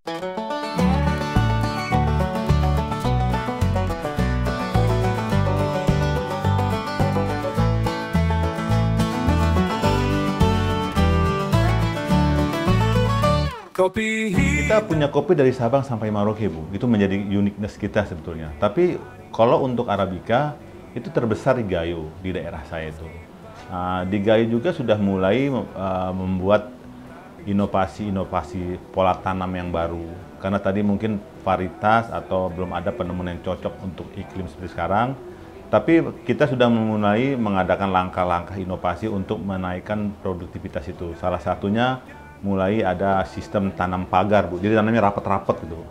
Kopi. Kita punya kopi dari Sabang sampai Merauke, Bu. Itu menjadi uniqueness kita sebetulnya. Tapi kalau untuk Arabica, itu terbesar di Gayo, di daerah saya itu. Nah, di Gayo juga sudah mulai membuat inovasi-inovasi pola tanam yang baru. Karena tadi mungkin varietas atau belum ada penemuan yang cocok untuk iklim seperti sekarang. Tapi kita sudah mulai mengadakan langkah-langkah inovasi untuk menaikkan produktivitas itu. Salah satunya mulai ada sistem tanam pagar, Bu. Jadi tanamnya rapat-rapat gitu.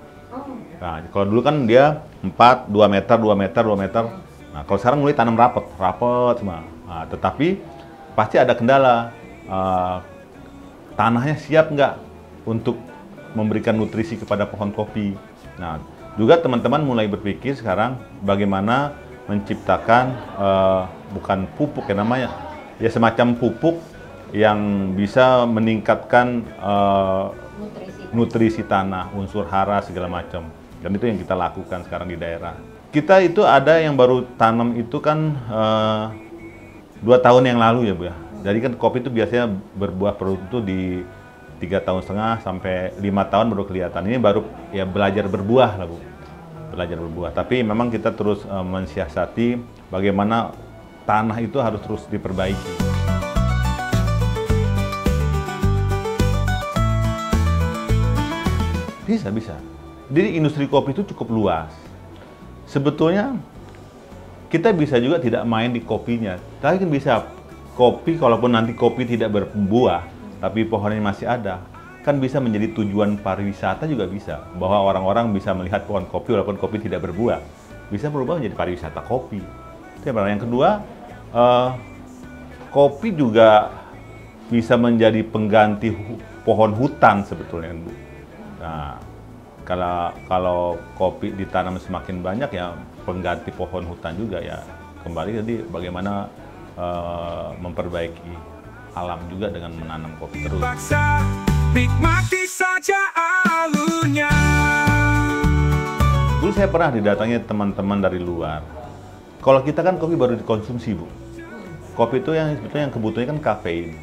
Nah, kalau dulu kan dia 4, 2 meter, 2 meter, 2 meter. Nah, kalau sekarang mulai tanam rapat semua. Nah, tetapi pasti ada kendala. Tanahnya siap nggak untuk memberikan nutrisi kepada pohon kopi. Nah, juga teman-teman mulai berpikir sekarang bagaimana menciptakan bukan pupuk ya namanya, ya semacam pupuk yang bisa meningkatkan nutrisi tanah, unsur hara segala macam. Dan itu yang kita lakukan sekarang di daerah. Kita itu ada yang baru tanam itu kan 2 tahun yang lalu ya, Bu ya. Jadi kan kopi itu biasanya berbuah produk itu di 3,5 tahun sampai 5 tahun baru kelihatan. Ini baru ya belajar berbuah lah, Bu. Belajar berbuah. Tapi memang kita terus mensiasati bagaimana tanah itu harus terus diperbaiki. Bisa. Jadi industri kopi itu cukup luas. Sebetulnya kita bisa juga tidak main di kopinya. Tapi kan bisa kopi, kalaupun nanti kopi tidak berbuah, tapi pohonnya masih ada, kan bisa menjadi tujuan pariwisata juga bisa. Bahwa orang-orang bisa melihat pohon kopi walaupun kopi tidak berbuah. Bisa berubah menjadi pariwisata kopi. Itu yang pertama. Yang kedua, kopi juga bisa menjadi pengganti pohon hutan sebetulnya, Bu. Nah, kalau kopi ditanam semakin banyak ya pengganti pohon hutan juga ya. Kembali jadi bagaimana memperbaiki alam juga dengan menanam kopi terus. Nikmati saja alurnya. Dulu saya pernah didatangi teman-teman dari luar. Kalau kita kan kopi baru dikonsumsi, Bu. Kopi itu yang sebetulnya yang kebutuhannya kan kafein.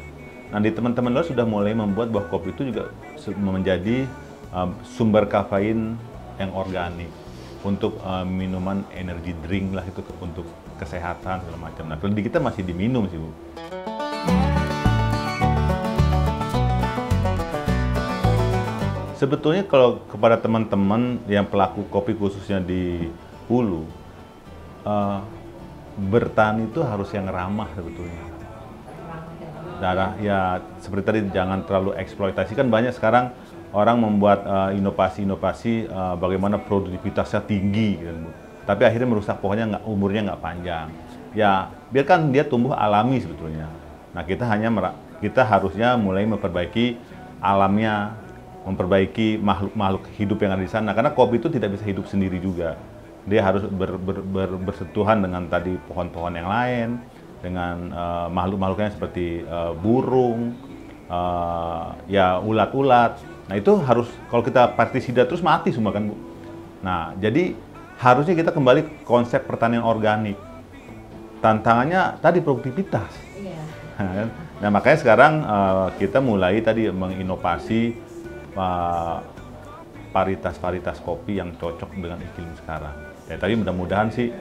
Nah, di teman-teman luar sudah mulai membuat bahwa kopi itu juga menjadi sumber kafein yang organik untuk minuman energy drink lah, itu untuk kesehatan segala macam. Nah, kalau di kita masih diminum sih, Bu. Sebetulnya kalau kepada teman-teman yang pelaku kopi khususnya di hulu, bertani itu harus yang ramah sebetulnya. Ya seperti tadi jangan terlalu eksploitasi, kan banyak sekarang orang membuat inovasi-inovasi bagaimana produktivitasnya tinggi, gitu. Tapi akhirnya merusak pohonnya, umurnya nggak panjang. Ya biarkan dia tumbuh alami sebetulnya. Nah, kita harusnya mulai memperbaiki alamnya, memperbaiki makhluk-makhluk hidup yang ada di sana. Karena kopi itu tidak bisa hidup sendiri juga. Dia harus bersentuhan dengan tadi pohon-pohon yang lain, dengan makhluk-makhluknya seperti burung, ya ulat-ulat. Nah, itu harus, kalau kita pestisida terus mati semua kan, Bu. Nah, jadi harusnya kita kembali konsep pertanian organik. Tantangannya tadi produktivitas. Iya. Nah, makanya sekarang kita mulai tadi menginovasi varietas-varietas kopi yang cocok dengan iklim sekarang. Ya, tadi mudah-mudahan sih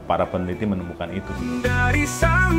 para peneliti menemukan itu. Dari sang